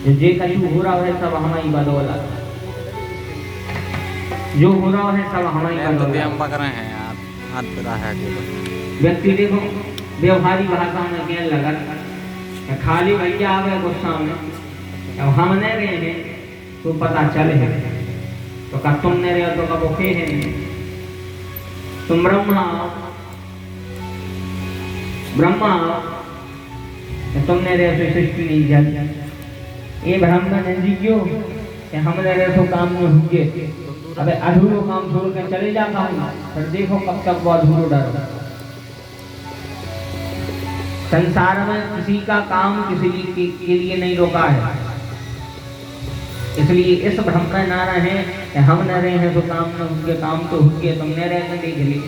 जे कछु हो रहा है सब हमारी बदौलत, जो हो रहा है सब हमारी बदौलत। हम पक रहे हैं यार, हाथ फिरा है व्यक्ति देखो व्यवहारिक भाषा में कहने लगा खाली भैया आवे गुस्सा में, अब हम नहीं रहे हैं तो पता चले है, तो का तुम नहीं रहे तो कब ओके है, तुम ब्रह्मा तुमने रहे तो सृष्टि नहीं जल ये ब्राह्मण जी क्यों कि हमने रहे तो काम में हुए, अबे अधूरो काम छोड़ के चले जाता हूँ, पर देखो कब तक वो अधूरो डर। संसार में किसी का काम किसी के लिए नहीं रोका है, इसलिए इस भ्रम में ना रहे कि हम न रहे हैं तो काम न होंगे, काम तो होंगे, तुम न रह के देख ली,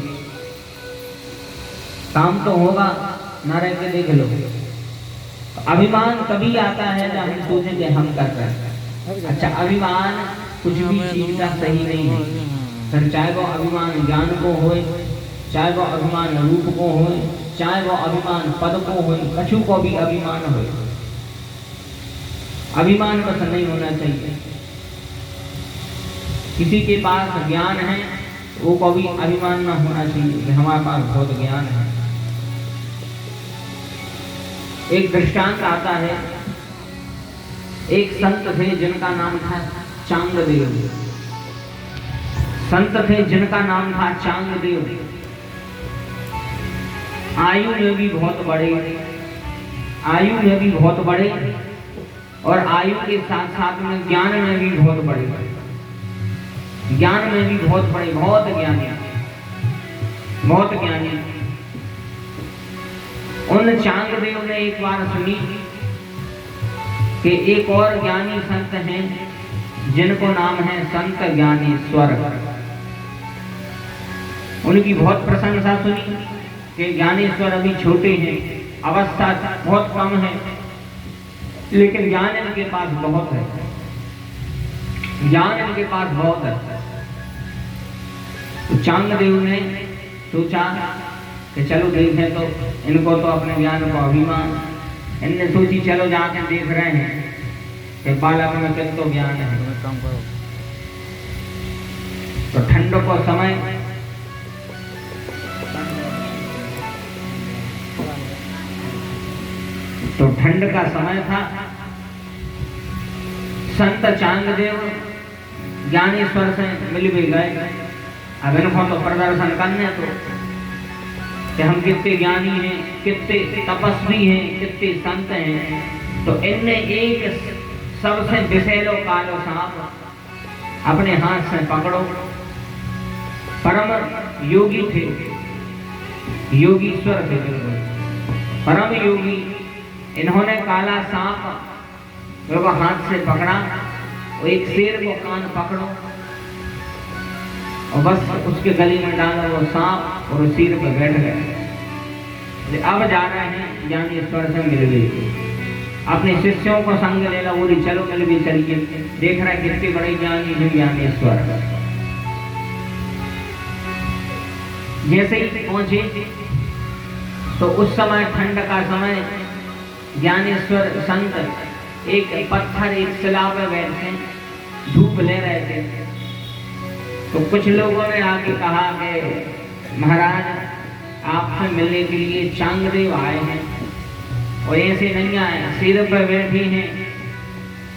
काम तो होगा, न रह के देख लो। अभिमान तभी आता है जब हम सोचें कि हम कर रहे हैं। अच्छा, अभिमान कुछ भी चीज का सही नहीं है, फिर चाहे वो अभिमान ज्ञान को हो, चाहे वो अभिमान रूप को हो, चाहे वो अभिमान पद को हो, कछु को भी अभिमान हो, अभिमान बस नहीं होना चाहिए। किसी के पास ज्ञान है वो कभी अभिमान न होना चाहिए कि हमारे पास बहुत ज्ञान है। एक दृष्टांत आता है, एक संत थे जिनका नाम था चांगदेव, संत थे जिनका नाम था चांगदेव। आयु में भी बहुत बड़े, आयु में भी बहुत बड़े और आयु के साथ साथ में ज्ञान में भी बहुत बड़े, ज्ञान में भी बहुत बड़े, बहुत ज्ञानी, बहुत ज्ञानी। उन चांगदेव ने एक बार सुनी कि एक और ज्ञानी संत हैं जिनको नाम है संत ज्ञानेश्वर। उनकी बहुत प्रशंसा सुनी कि ज्ञानेश्वर अभी छोटे हैं, अवस्था बहुत कम है, लेकिन ज्ञान इनके पास बहुत है, ज्ञान इनके पास बहुत है। तो चांगदेव ने सोचा कि चलो देखें तो इनको तो अपने ज्ञान को अभिमान, इनने सोची चलो जाके देख रहे हैं कि बालक में कितना ज्ञान है। तो ठंड को समय, तो ठंड का समय था, संत चांगदेव ज्ञानेश्वर से मिल भी गए। अब इनको तो प्रदर्शन करने तो कि हम कितने ज्ञानी हैं, कितने तपस्वी हैं, कितने संत हैं। तो इनने एक सबसे विषैलो कालो सांप अपने हाथ से पकड़ो, परम योगी थे, योगीश्वर थे बिल्कुल, परम योगी। इन्होंने काला सांप वो हाथ से पकड़ा, वो एक शेर को कान पकड़ो और बस उसके गले में डाला वो सांप और सिर पर बैठ गए। अब जा रहे हैं ज्ञानेश्वर से मिल गए, अपने शिष्यों को संग ले लो, बोली चलो मिल भी चलिए, देख रहे कितने बड़े ज्ञानी हैं ज्ञानेश्वर। जैसे ही पहुंचे तो उस समय ठंड का समय, ज्ञानेश्वर संत एक पत्थर, एक शिला पे बैठे धूप ले रहे थे। तो कुछ लोगों ने आके कहा कि महाराज आपसे मिलने के लिए चांगदेव आए हैं, और ऐसे नहीं आए, सिर पर बैठे हैं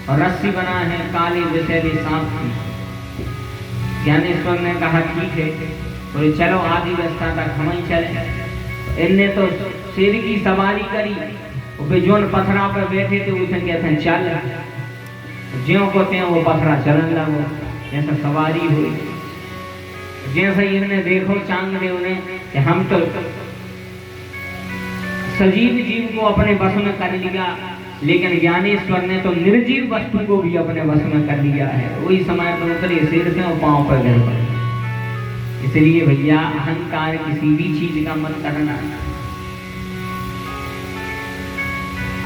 और रस्सी बना है काले विषैले सांप की। ज्ञानेश्वर ने कहा ठीक है, तो चलो आधी रास्ता तक हम ही चले। इनने तो शेर की सवारी करी, जोन पथरा पर बैठे थे उसे कहते हैं चल, ज्यों को त्यों वो पथरा चलन लगो, जैसा सवारी हुई। जैसे ही इन्हें देखो चांगदेव ने कि हम तो सजीव जीव को अपने वश में कर लिया, लेकिन ज्ञानेश्वर ने तो निर्जीव वस्तु को भी अपने वश में कर लिया है। वही समय पर उतरे सिर से और पांव पर गिर पड़े। इसलिए भैया अहंकार किसी भी चीज का मत करना,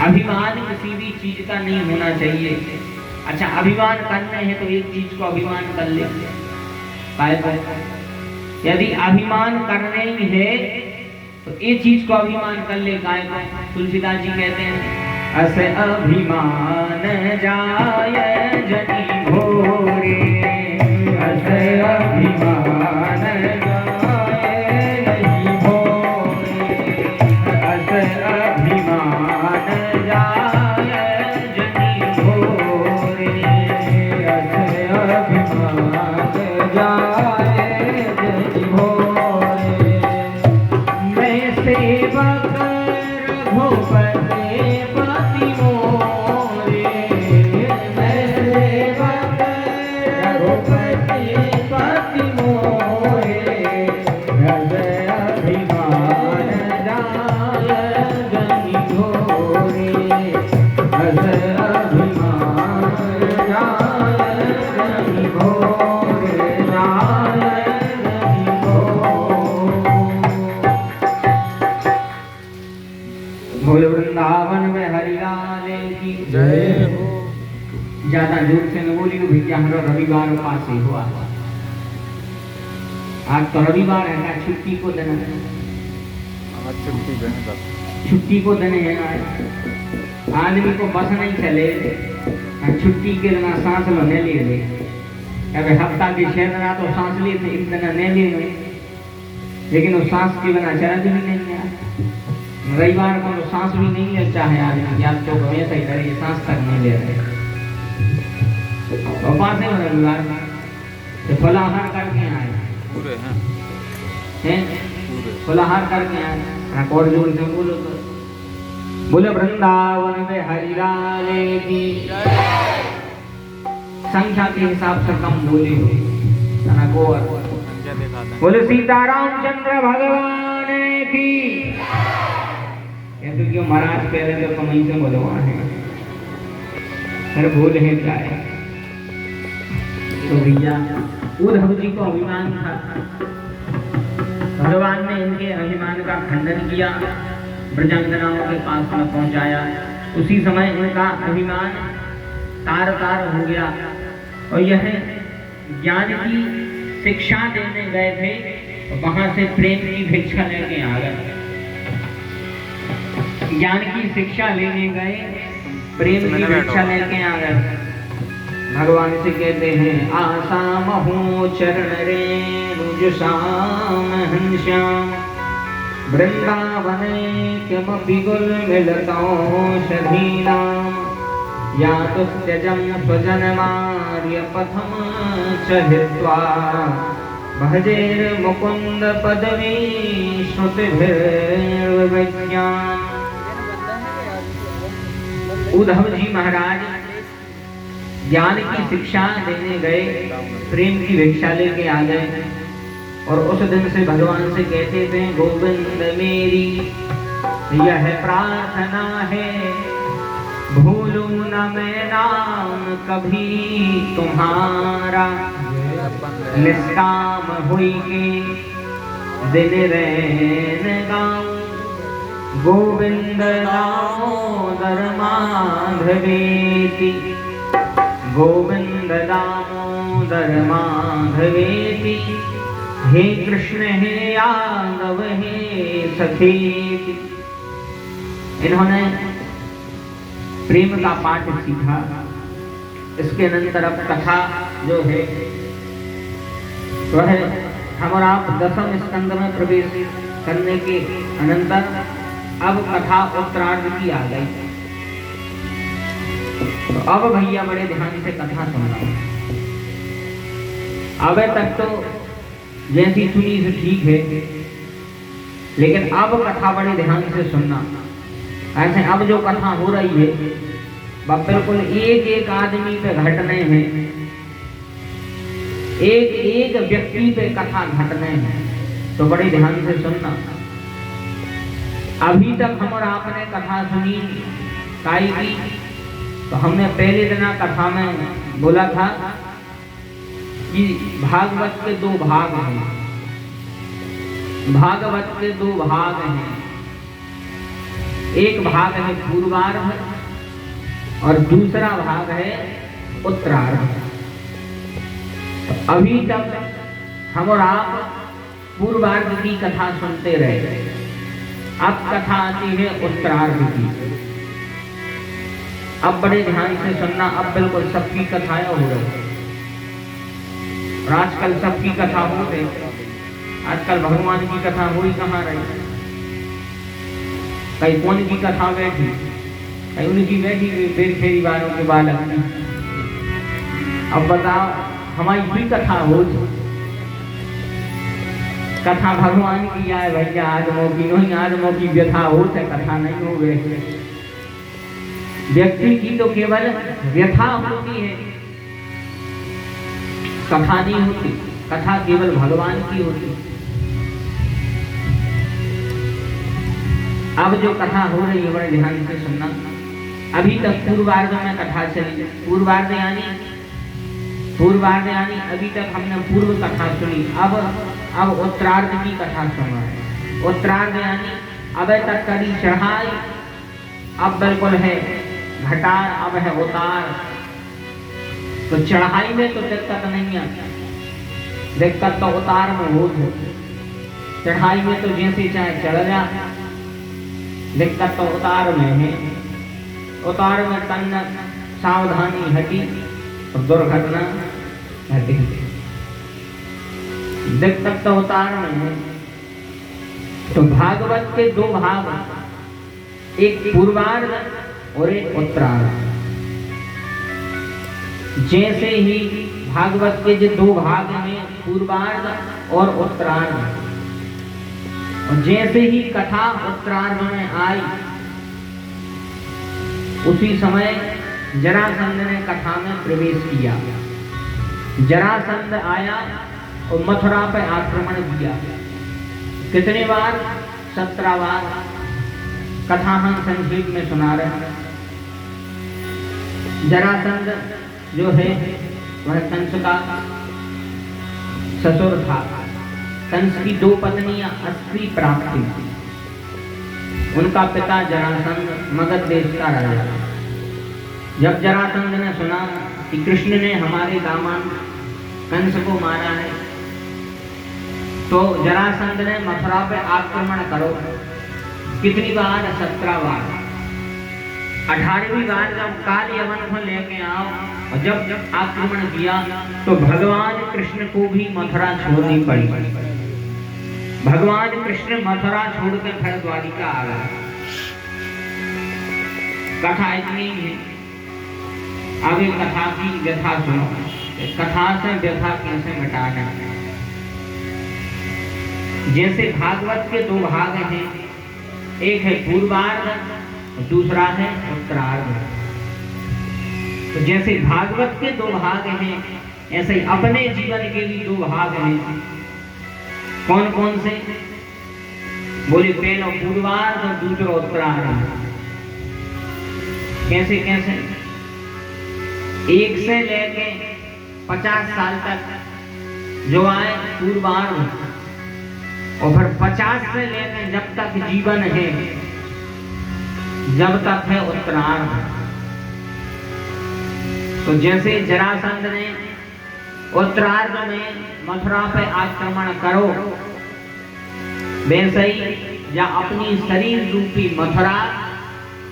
अभिमान किसी भी चीज का नहीं होना चाहिए। अच्छा, अभिमान करना है तो एक चीज को अभिमान कर ले, यदि अभिमान करना ही है तो एक चीज को अभिमान कर ले। काय को तुलसीदास जी कहते हैं अस अभिमान जाय जनि भोरे, अस अभिमान जाय नहीं भोरे, अस अभिमान जाय जनि भोरे, अस अभिमान जाय जनि भोरे। मैं सेवक रघुपति पति मोरे, मैं सेवक रघुपति पति मोरे, हृदय अभिमान जाय जनि भोरे, हृदय अभिमान जाय जनि भोरे, जाय जनि भोरे। बोल वृंदावन में हरिलाल की जय हो। ज्यादा जोर से न बोली तो भैया हमारा रविवार पास ही हुआ। आज तो रविवार है ना, छुट्टी को दिन है, आज छुट्टी पे है बस। छुट्टी को दिन है ना, आदमी को बस नहीं चले, छुट्टी के दिन सांस लो नहीं ले ले, अबे हफ्ता की 6 दिन तो सांस ले थे, एक दिन नहीं ले, लेकिन वो सांस के बिना चला भी नहीं है। रविवार को तो सांस भी नहीं लेता है आदमी, या तो हमेशा ही रहे, सांस तक नहीं ले रहे। और पास है रविवार तो फलाहार करके आए, पूरे हैं हैं पूरे। फलाहार करके आए। और जोर से बोलो तो बोले वृंदावन में हरिलाल की संख्या के हिसाब से कम बोली हो ना को संख्या दिखाते हैं। बोले सीताराम चंद्र भगवान की। कहते क्यों महाराज पहले तो कमाई से भगवान है, अरे भूल है क्या है। तो भैया उद्धव जी को अभिमान था, भगवान ने इनके अभिमान का खंडन किया, ब्रजांगनाओं के पास में पहुंचाया। उसी समय इनका अभिमान तार तार हो गया और यह ज्ञान की शिक्षा देने गए थे, वहां से प्रेम की भिक्षा लेके आ गए। ज्ञान की शिक्षा लेने गए, प्रेम की भिक्षा लेके आ गए। भगवान से कहते हैं आशा महू चरण रेणु श्याम हंश्याम, वृंदावने किमपि गुल मिलतौषधीनां, या तो त्यजं स्वजनमार्य पथम चहित्वा, भजेर मुकुंद पदवी श्रुतिभिर्विज्ञान। उद्धव जी महाराज ज्ञान की शिक्षा देने गए, प्रेम की भिक्षा लेके आ गए और उस दिन से भगवान से कहते थे गोविंद मेरी यह प्रार्थना है, भूलूं न मैं नाम कभी तुम्हारा, निष्काम हुई के दिन रैन गाऊं, गोविंद दामोदर माधवेति, गोविंद दामोदर माधवेति, हे कृष्ण हे यादव हे सखेति। इन्होंने प्रेम का पाठ सीखा। इसके अनंतर अब कथा जो है वह हम और आप 10वें स्कंद में प्रवेश करने के अनंतर अब कथा उत्तरार्ध की आ गई। तो अब भैया बड़े ध्यान से कथा सुनना। अब तक तो जैसी सुनी से ठीक है, लेकिन अब कथा बड़े ध्यान से सुनना। ऐसे अब जो कथा हो रही है वह बिल्कुल एक एक आदमी पे घटने हैं, एक एक व्यक्ति पे कथा घटने हैं, तो बड़े ध्यान से सुनना। अभी तक हम और आपने कथा सुनी काई की, तो हमने पहले दिन कथा में बोला था कि भागवत के 2 भाग हैं। भागवत के 2 भाग हैं, एक भाग है पूर्वार्ध और दूसरा भाग है उत्तरार्ध। तो अभी तक हम और आप पूर्वार्ध की कथा सुनते रहे, अब कथा आती है उत्तरार्ध की। अब बड़े ध्यान से सुनना, अब बिल्कुल सबकी कथाएं हो रही। और आजकल सबकी कथा हो रही, आजकल भगवान की कथा हुई कहाँ रही। कहीं कौन की कथा बैठी, कहीं उनकी बैठी फिर फेरी वालों के बालक की। अब बताओ हमारी भी कथा हो, कथा भगवान की आए भैया, आदमों की नहीं, आदमों की व्यथा हो से कथा नहीं हो गए। व्यक्ति की तो केवल व्यथा होती है, कथा नहीं होती। कथा केवल भगवान की होती। अब जो कथा हो रही है बड़े ध्यान से सुनना। अभी तक पूर्वार्ध में कथा चली, पूर्वार्ध यानी अभी तक हमने पूर्व कथा सुनी। अब उत्तरार्ध की कथा सुना है। उत्तरार्ध यानी अब तक कड़ी चढ़ाई, अब बिल्कुल है घटा, अब है उतार। तो चढ़ाई में तो दिक्कत नहीं है, दिक्कत तो उतार में हो। चढ़ाई में तो जैसे चाहे चढ़ जा, दिक्कत तो उतार में है। उतार में तन सावधानी हटी और दुर्घटना घटी। दिक्कत तो उतार में है। तो भागवत के दो भाग, एक पूर्वार्ध और एक उत्तरार्ध। जैसे ही भागवत के जो दो भाग में पूर्वार्ध और उत्तरार्ध, और जैसे ही कथा उत्तरार्ध में आई उसी समय जरासंध ने कथा में प्रवेश किया। जरासंध आया और मथुरा पर आक्रमण किया। कितने बार? 17 बार। कथा हम संक्षेप में सुना रहे हैं। जरासंध जो है वह कंस का ससुर था। कंस की 2 पत्नियां अस्त्री प्राप्त थी। उनका पिता जरासंध मगध देश का राजा। जब जरासंध ने सुना कि कृष्ण ने हमारे दामाद कंस को मारा है, तो जरासंध ने मथुरा पर आक्रमण करो। कितनी बार? 17 बार। 18वीं बार जब काल यवन को लेके आओ और जब आक्रमण किया तो भगवान कृष्ण को भी मथुरा छोड़नी पड़ी। भगवान कृष्ण मथुरा छोड़ के फिर द्वारिका आ गए। कथा इतनी है। आगे कथा की व्यथा सुनो। कथा से व्यथा कैसे मिटाना। जैसे भागवत के 2 भाग हैं, एक है पूर्वार्ध और दूसरा है उत्तरार्ध। तो जैसे भागवत के 2 भाग हैं, ऐसे अपने जीवन के भी 2 भाग हैं। कौन कौन से? बोले पहला पूर्वार्ध और दूसरा उत्तरार्ध। कैसे कैसे? 1 से लेके 50 साल तक जो आए पूर्वार्ध, और फिर 50 से लेकर जब तक जीवन है, जब तक है उत्तरार्ध। तो जैसे जरासंध ने उत्तरार्ध में मथुरा पे आक्रमण करो, वैसे ही या अपनी शरीर रूपी मथुरा,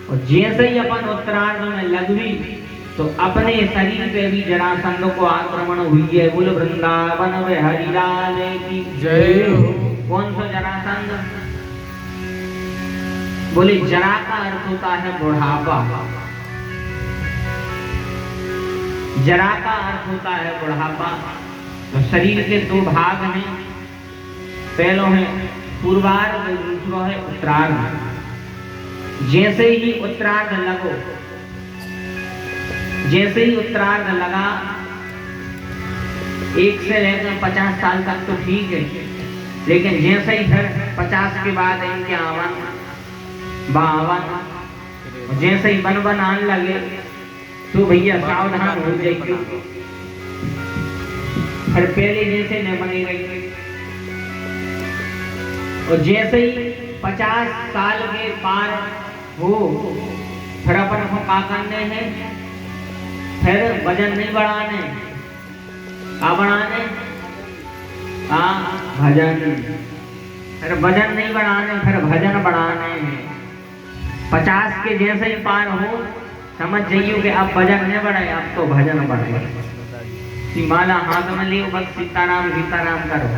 और जैसे ही अपन उत्तरार्ध में लगवी तो अपने शरीर पे भी जरासंध को आक्रमण हुई है। बोल वृंदावन में हरिलाल की जय हो। कौन सा जरासंध? बोले जरा का अर्थ होता है बुढ़ापा। जरा का अर्थ होता है बुढ़ापा। तो शरीर के 2 भाग हैं, पहला है पूर्वार्ध और दूसरा है उत्तरार्ध। जैसे ही उत्तरार्ध लगो, जैसे ही उत्तरार्ध लगा, 1 से लेकर 50 साल तक तो ठीक है, लेकिन जैसे ही फिर 50 के बाद 51, 52, जैसे ही बन आने लगे तो भैया सावधान हो जाइए। फिर पहले जैसे न बने रहिए। और जैसे ही 50 साल के पार हो, फिर अपन को क्या करने हैं? फिर वजन नहीं बढ़ाने, क्या बढ़ाने? भजन। फिर वजन नहीं बढ़ाने, फिर भजन बढ़ाने। 50 के जैसे ही पार हो, समझ जाइयो कि अब भजन नहीं बढ़े, अब तो भजन बढ़े। कि माला हाथ में लियो, बस सीताराम सीताराम करो।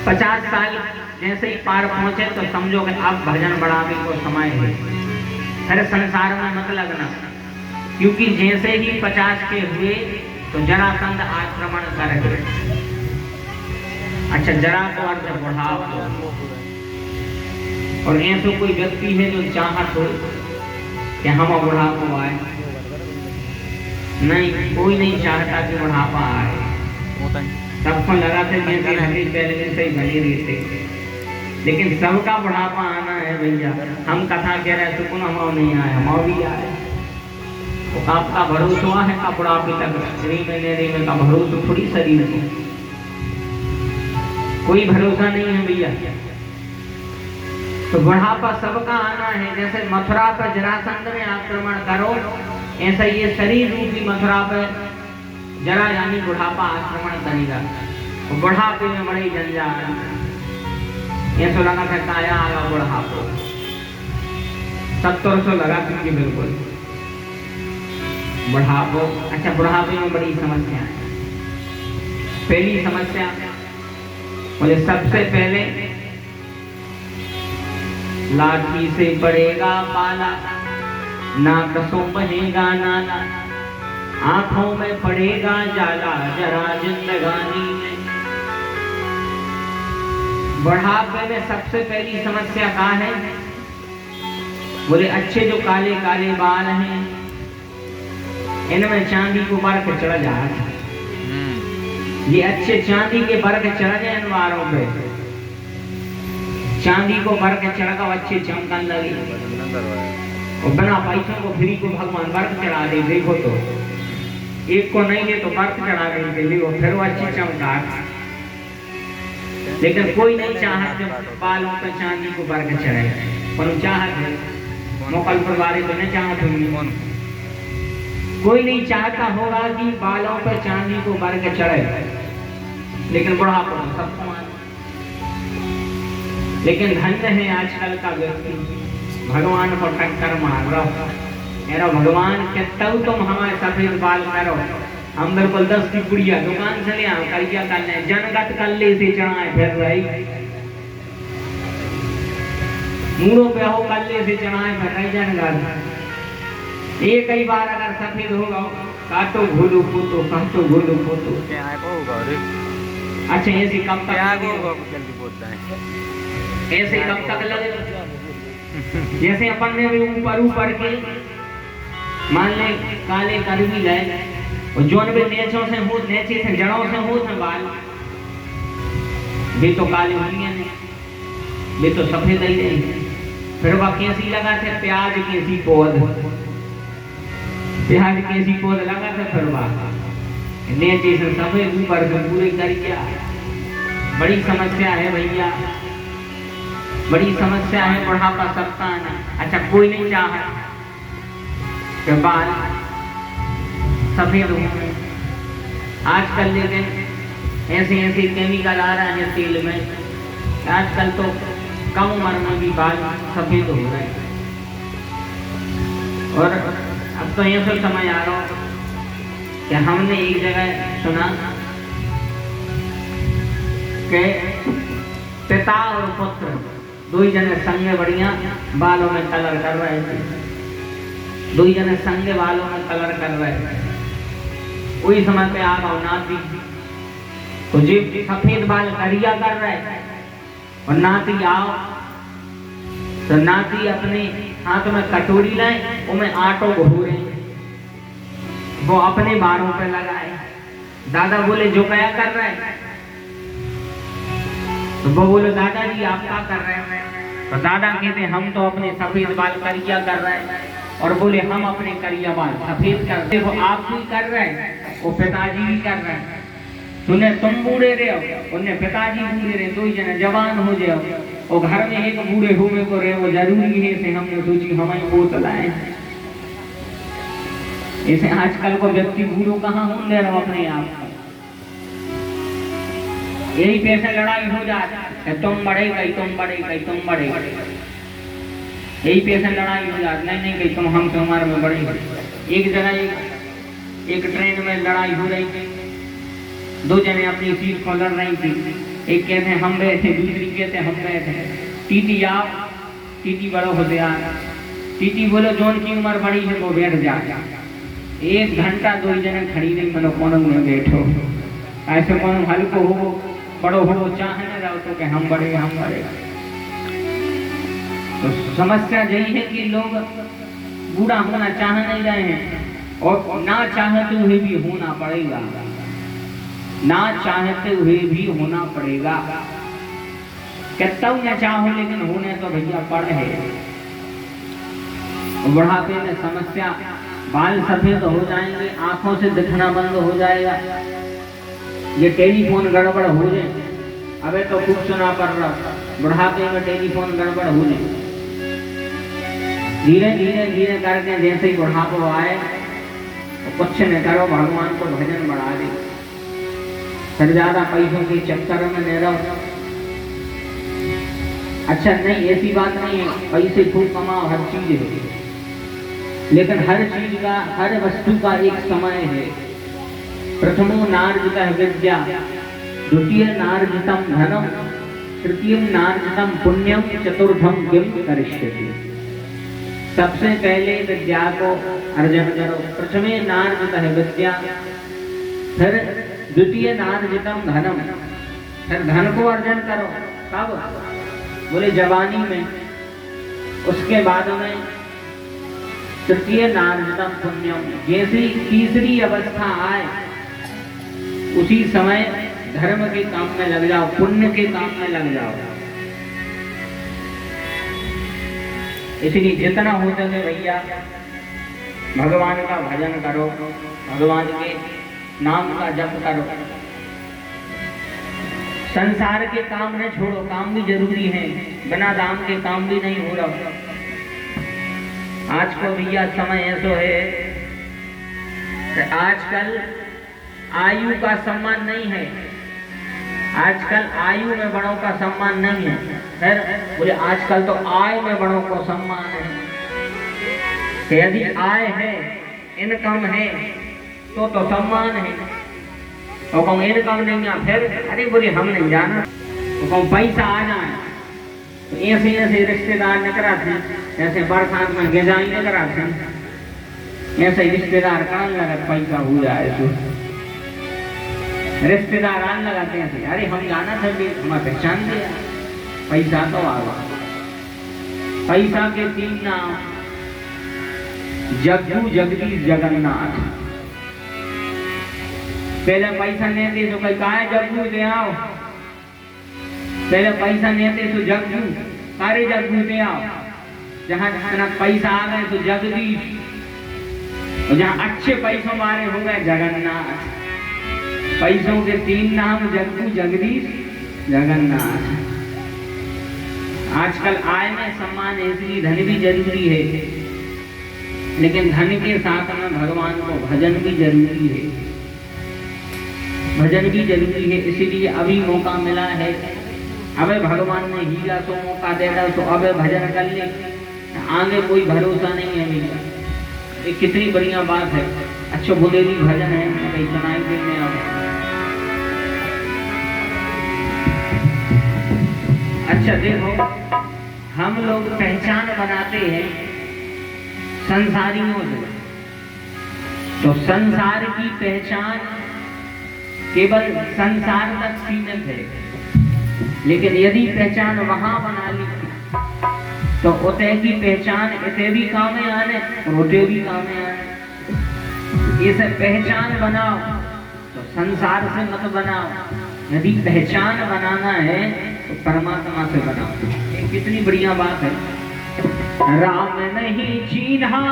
50 साल जैसे ही पार पहुंचे तो समझो कि अब भजन बढ़ावे को समय है, फिर संसार में मत लगना। क्योंकि जैसे ही 50 के हुए तो जरासंध आक्रमण कर गए। अच्छा, जरा को अर्थ बुढ़ापा, और ऐसा कोई व्यक्ति है जो चाहत हो कि हम बुढ़ापा आए? नहीं, कोई नहीं चाहता कि बुढ़ापा आए। सबको लगा था जैसे हमें पहले से ही बनी रहते, लेकिन सबका बुढ़ापा आना है भैया। हम कथा कह रहे सुकुन हम नहीं आए, हम भी आए। तो आपका भरोसा है का बुढ़ापे तक शरीर का भरोसा थोड़ी शरीर को, कोई भरोसा नहीं है भैया। तो बुढ़ापा सबका आना है। जैसे मथुरा पर जरासंध में आक्रमण करो, ऐसा ये शरीर रूपी मथुरा पर जरा यानी बुढ़ापा आक्रमण करेगा। तो बुढ़ापे में बड़ी जंजाल, ऐसा लगा था काया आगा बुढ़ापो, 70 लगा क्योंकि बिल्कुल बुढ़ापो। अच्छा, बुढ़ापे में बड़ी समस्या है। पहली समस्या बोले सबसे पहले लाठी से पड़ेगा पाला, नाक से बहेगा नाला, आंखों में पड़ेगा जाला, जरा जिंदगानी में। बुढ़ापे में सबसे पहली समस्या क्या है? बोले अच्छे जो काले काले बाल हैं इनमें चांदी को बर्फ चढ़ जाए। ये अच्छे चांदी के बर्फ चढ़ जाए इन बालों पे, चांदी को बर्फ चढ़ कर अच्छे चमकन लगे। और बिना पैसों को फ्री को भगवान बर्फ चढ़ा दे, देखो तो एक को नहीं है तो बर्फ चढ़ा दे, देखो फिर वो अच्छी चमका। लेकिन कोई नहीं चाहत बालों पर चांदी को बर्फ चढ़े, पर चाहत है मोकल पर बारे तो नहीं चाहत होंगे। कोई नहीं चाहता होगा कि बालों पर चांदी को बर्फ चढ़े, लेकिन बुढ़ापा सबको। लेकिन धन्य है आजकल का व्यक्ति, भगवान को टक्कर मार रहा मेरा भगवान कहता हूँ तुम हमारे सफेद बाल करो, हम बिल्कुल 10 की गुड़िया दुकान से ले आओ करिया कर ले, जनगत कल्ले से चढ़ाए फिर रही, मूड़ों पे हो कल्ले से चढ़ाए फिर रही जनगत। ये कई बार अगर सफेद होगा काटो घोलो फोटो, काटो घोलो फोटो। अच्छा, ऐसे कब तक ऐसे कब तक लगे? जैसे अपन ने भी ऊपर ऊपर के मान ले काले कर भी गए, और जोन भी नेचों से हो, नेचे से जड़ों से हो थे बाल, वे तो काले होंगे नहीं, वे तो सफेद ही नहीं। फिर वह कैसी लगा थे? प्याज कैसी पौध, प्याज कैसी पौध लगा था। फिर वह नेचे से सफेद, ऊपर से पूरे कर गया। बड़ी समस्या है भैया, बड़ी समस्या है बुढ़ापा सबका आना। अच्छा, कोई नहीं चाहा कि बाल सफेद हो आजकल, लेकिन ऐसे ऐसे केमिकल आ रहा है तेल में, आजकल तो कम उम्र में भी बाल सफेद हो रहे हैं। और अब तो ऐसा समय आ रहा कि हमने एक जगह सुना कि पिता और पुत्र दो ही जने संगे बढ़िया बालों में कलर कर रहे थे, दो ही जने संगे बालों में कलर कर रहे थे। वही समय पे आ गया नाती, तो जी सफेद बाल करिया कर रहे थे, और नाती आओ तो नाती अपने हाथ में कटोरी लाए, उनमें आटो घोरे, वो अपने बालों पे लगाए। दादा बोले जो क्या कर रहे हैं? तो वो बोले दादाजी आप क्या कर रहे हैं? तो दादा कहते हम तो अपने सफेद बाल करिया कर रहे हैं। और बोले हम अपने करिया बाल सफेद कर, देखो आप भी कर रहे हैं, वो पिताजी भी कर रहे हैं। सुने तुम बूढ़े रहे, उन्हें पिताजी बूढ़े रहे, दो जने जवान हो जाओ, और घर में एक बूढ़े हुए को रहे, वो जरूरी है से हमने सोची हमें बोत लाए। ऐसे आजकल को व्यक्ति बूढ़ो कहाँ होंगे रहो अपने आप, यही पैसे लड़ाई हो जाती है, तुम बड़े गई, तुम बड़े गई, तुम बड़े गई। यही पैसे लड़ाई हो जाती नहीं नहीं कहीं तुम हमसे उम्र में बड़ी हो। एक जगह एक ट्रेन में लड़ाई हो रही थी, दो जने अपनी सीट को लड़ रही थी। एक कहते हम बैठे, दूसरी कहते हम बैठे। टीटी आओ, टीटी बड़ो हो गया। टीटी बोलो जोन की उम्र बड़ी है वो बैठ जा। 1 घंटा 2 जने खड़ी रही, मनो कोनो में बैठो। ऐसे कोनो हल्को हो बड़ो हो चाहने रहो तो कि हम बड़े हम बड़े। तो समस्या यही है कि लोग बूढ़ा होना चाह नहीं रहे हैं और ना चाहते हुए भी होना पड़ेगा, ना चाहते हुए भी होना पड़ेगा। कहता हूँ न चाहो लेकिन होने तो भैया पड़े है। बुढ़ापे में समस्या, बाल सफेद हो जाएंगे, आंखों से दिखना बंद हो जाएगा, ये टेलीफोन गड़बड़ हो जाए। अबे तो खूब सुना पड़ रहा, बुढ़ापे में टेलीफोन गड़बड़ हो जाए। धीरे धीरे धीरे करके जैसे ही बुढ़ापा आए तो कुछ न करो, भगवान को भजन बढ़ा दे, फिर ज्यादा पैसों के चक्कर में न रहो। अच्छा नहीं, ऐसी बात नहीं है, पैसे खूब कमाओ, हर चीज है, लेकिन हर चीज का, हर वस्तु का एक समय है। प्रथमो नार्जितः विद्या, द्वितीय नार्जितम धनम, तृतीयम नार्जितम पुण्यम, चतुर्थम किम करिष्यति। सबसे पहले विद्या को अर्जन करो। प्रथमे नार्जितः विद्या, फिर द्वितीय नार्जितम धनम, फिर धन को अर्जन करो। कब? बोले जवानी में। उसके बाद में तृतीय नार्जितम पुण्यम, जैसी तीसरी अवस्था आए उसी समय धर्म के काम में लग जाओ, पुण्य के काम में लग जाओ। इसलिए जितना हो सके भैया भगवान का भजन करो, भगवान के नाम का जप करो। संसार के काम न छोड़ो, काम भी जरूरी है, बिना दाम के काम भी नहीं हो रहा। आज को भैया समय ऐसा है कि आजकल आयु का सम्मान नहीं है, आजकल आयु में बड़ों का सम्मान नहीं है। फिर बोले आजकल तो आय में बड़ों को सम्मान है। तो यदि आय है, इनकम है तो सम्मान है। और कहूँ इनकम नहीं है, फिर अरे बोले हम नहीं जाना। तो कहूँ पैसा आ जाए तो ऐसे ऐसे रिश्तेदार निकला थे, जैसे बरसात में गेजाई निकला थे, ऐसे रिश्तेदार कान लगा पैसा हो जाए तो रिश्तेदार आने लगाते हैं। अरे हम जाना था, हमें पहचान दिया, पैसा तो आ गया। पैसा के 3 नाम, जग्गू जगदीश जगन्नाथ। पहले पैसा लेते तो कहीं काय जग्गू दे आओ, पहले पैसा लेते तो जग्गू, सारे जग्गू दे आओ। जहाँ जहाँ पैसा आ गए तो जगदीश, और जहाँ अच्छे पैसों मारे हो गए जगन्नाथ। पैसों के 3 नाम, जग्गू जगदीश जगन्नाथ। आजकल आय में सम्मान है, इसलिए धन भी जरूरी है, लेकिन धन के साथ में भगवान को भजन भी जरूरी है, भजन भी जरूरी है। इसीलिए अभी मौका मिला है, अबे भगवान ने हीरा तो मौका दे रहा तो अबे भजन कर ले, आगे कोई भरोसा नहीं है भैया। ये कितनी बढ़िया बात है। अच्छा बुलेरी भजन है, कहीं सुनाई देने अब। अच्छा देखो, हम लोग पहचान बनाते हैं संसारियों से, तो संसार की पहचान केवल संसार तक सीमित है, लेकिन यदि पहचान वहां बना ली तो उते की पहचान इसे भी काम आने और उते भी काम आने। इसे पहचान बनाओ तो संसार से मत बनाओ, यदि पहचान बनाना है तो परमात्मा से बनाओ। ये कितनी बढ़िया बात है। राम नहीं चीन्हा,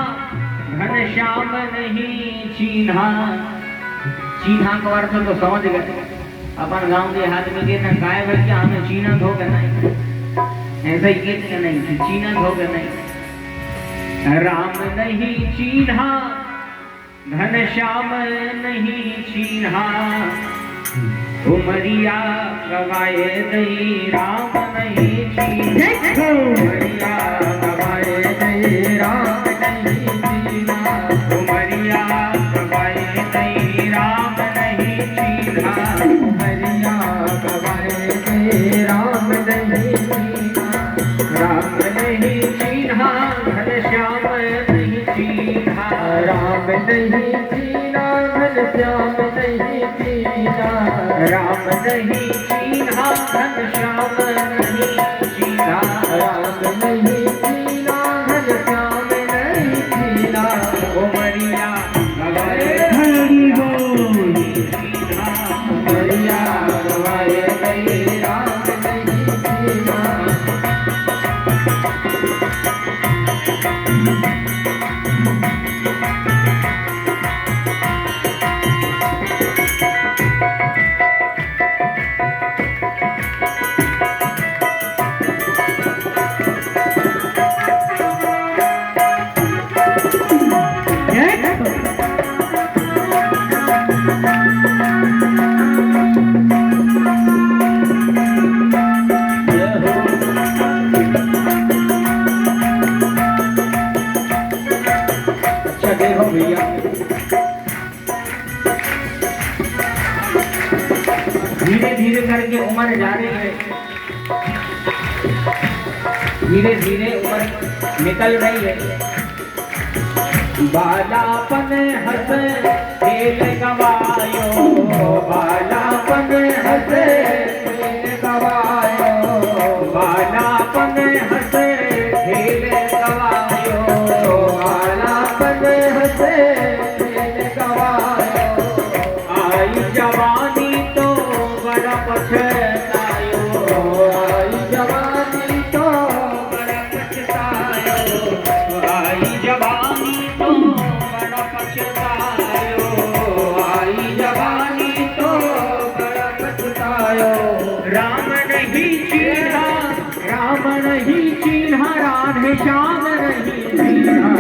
घनश्याम नहीं चीन्हा। चीन्हा का अर्थ तो समझ गए, अपन गांव के हाथ में कहना गाय भैया हमें चीना धोकर नहीं, ऐसा ही कहते नहीं, चीना धोकर नहीं। राम नहीं चीन्हा, घनश्याम नहीं चीन्हा, उमरिया गवाए दई राम नहीं चीन्हा, उमरिया गवाए नहीं राम नहीं चीन्हा उमरिया गवाए नहीं राम नहीं चीन्हा उमरिया गवाए नहीं राम नहीं चीन्हा राम नहीं चीन्हा घनश्याम नहीं चीन्हा राम नहीं चीन्हा घनश्याम नहीं चीन्हा राम नहीं चीन्हा घनश्याम नहीं चीन्हा राम नहीं चीन्हा घनश्याम नहीं चीन्हा उमरिया गवाए हरि बोल चीन्हा उमरिया गवाए नहीं राम नहीं चीन्हा अच्छा देखो भैया धीरे धीरे करके उम्र जा रही है धीरे धीरे उम्र निकल रही है बालापन हंस खेल गवायो बालापन हंस खेल गवायो बालापन हंस खेल गवायो बालापन हंसे खेल गवायो आई जवानी तो बड़ा पछतायो आई जवानी तो बड़ा पछतायो आई जवानी तो बड़ा पछतायो आई जवानी तो बड़ा पछतायो राम नहीं चीन्हा राम नहीं चीन्हा राधे श्याम नहीं चीन्हा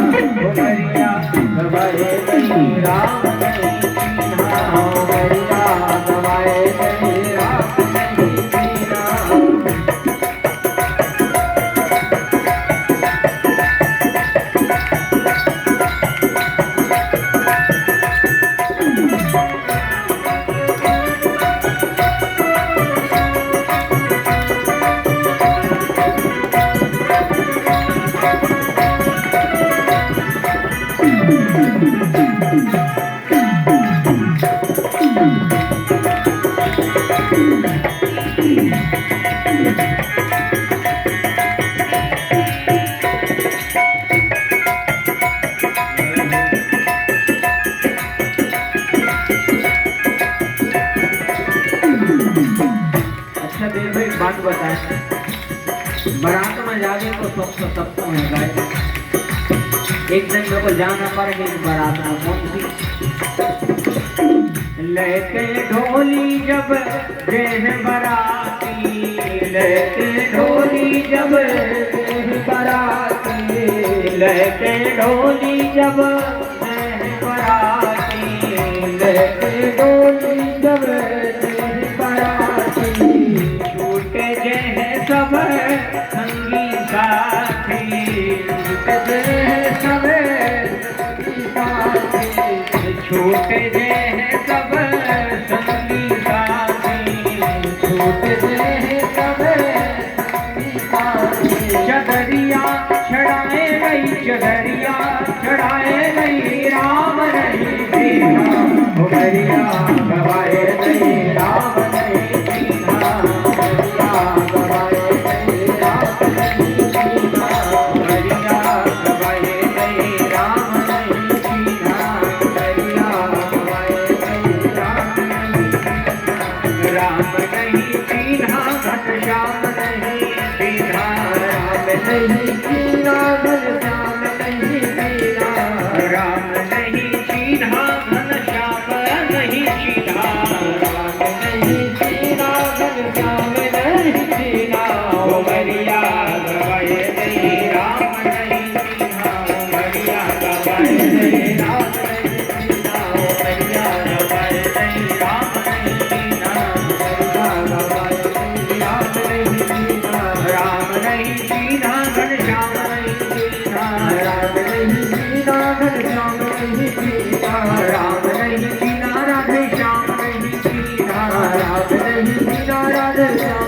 उमरिया गवाए नहीं राम नहीं चीन्हा उमरिया गवाए नहीं राम नहीं चीन्हा अच्छा देखो एक बात बताए बारात में जागे तो सबको है गाय एक दिन मेरे को जाना पड़ेगा इस बारात में कौन सी लेके ढोली जब देह बराती लेके ढोली जब देह बराती लेके ढोली जब देह बराती लेके ढोली जब देह बराती छूटे जे है सब संगी साथी छूटे जे है सब संगी साथी छूटे जे है सब संगी साथी छूटे जे है सब संगी साथी चदरिया छड़ाए गई चदरिया छड़ाए गई राम नहीं सीधा उमरिया गवाए नहीं राम नहीं चीन्हा उमरिया गवाए नहीं राम नहीं चीन्हा उमरिया गवाए नहीं राम नहीं चीन्हा उमरिया गवाए नहीं राम नहीं राम नहीं चीन्हा घनश्याम नहीं चीन्हा राम नहीं चीन्हा घनश्याम नहीं चीन्हा राम नहीं चीन्हा घनश्याम नहीं चीन्हा राम नहीं चीन्हा घनश्याम नहीं चीन्हा उमरिया गवाए नहीं राम नहीं चीन्हा उमरिया गवाए नहीं राम नहीं चीन्हा उमरिया गवाए नहीं राम नहीं चीन्हा उमरिया गवाए नहीं राम नहीं चीन्हा राम नहीं चीन्हा घनश्याम नहीं जीना, राम नहीं जीना, राधे श्याम नहीं जीना, राम नहीं जीना, राधे श्याम